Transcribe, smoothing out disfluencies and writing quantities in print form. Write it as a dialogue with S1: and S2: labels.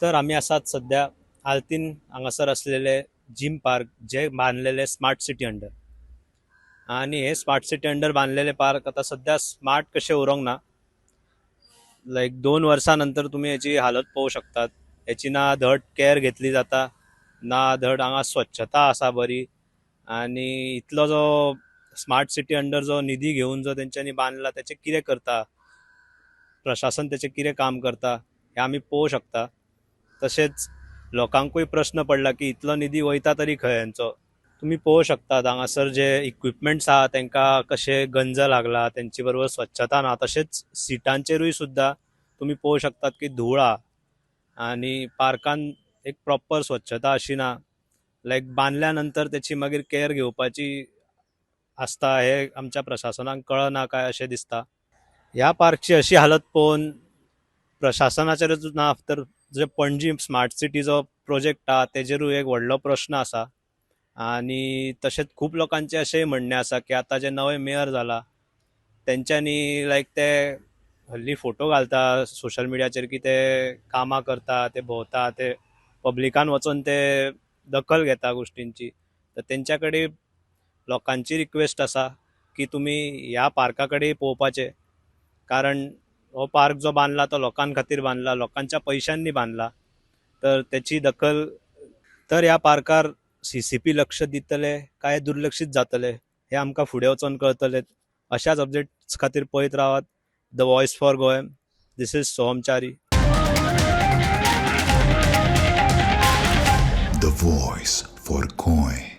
S1: तर आम्ही असाच सध्या आल्तीन हांगासर असलेले जिम पार्क जे बांधलेले स्मार्ट सिटी अंडर, आणि हे स्मार्ट सिटी अंडर बांधलेले पार्क आता सध्या स्मार्ट कसे उरोंक ना. लाईक 2 वर्षानंतर तुम्ही याची हालत पाहू शकतात. याची ना धड केअर घेतली जाता, ना धड हांगा स्वच्छता असा बरी. आणि इतलो जो स्मार्ट सिटी अंडर जो निधी घेऊन जो तेंच्यांनी बांधला त्याचे कितें करता, प्रशासन त्याचे कितें काम करता हे आम्ही पोवू शकता. तसेच लोकांकूय प्रश्न पडला की इतलो निधी वयता तरी खंय यांचो. तुम्ही पोवू शकतात हांगासर जे इक्विपमेंट्स आहा तांकां कशे गंज लागला, त्यांची बरोबर स्वच्छता ना. तसेच सिटांचेरूय सुद्धा तुम्ही पोवू शकतात की धूळ हा, आणि पार्कान एक प्रॉपर स्वच्छता अशी ना. लाईक बांधल्यानंतर त्याची मागीर केअर घेवपाची आसता हे आमच्या प्रशासनाक कळना काय अशें दिसता. ह्या पार्कची अशी हालत पळोवन प्रशासनाचेरूच ना तर जे पणजी स्मार्ट सिटीचो प्रोजेक्ट हा तेजेरूय एक व्हडलो प्रश्न आसा. आणि तशेंच खूप लोकांचे अशेंय म्हणणे आसा की आता जे नवे मेयर जाला तेंच्यांनी लाईक ते हल्ली फोटो घालता सोशल मिडियाचेर की ते कामां करता, ते भोंवता, ते पब्लिकान वचोन ते दखल घेता गोष्टींची. तर तेंच्या कडेन लोकांची रिक्वेस्ट आसा की तुमी ह्या पार्का कडेन पळोवपाचें. कारण हो पार्क जो बांधला तो लोकां खातीर बांधला, लोकांच्या पैशांनी बांधला. तर त्याची दखल, तर ह्या पार्कार सीसीपी लक्ष दितले काय दुर्लक्षित जातले हे आमकां फुडें वचोन कळतलें. अशाच अपडेट्स खातीर पळयत रावात the voice for Goa. This is Soham Chari.
S2: The voice for Koi.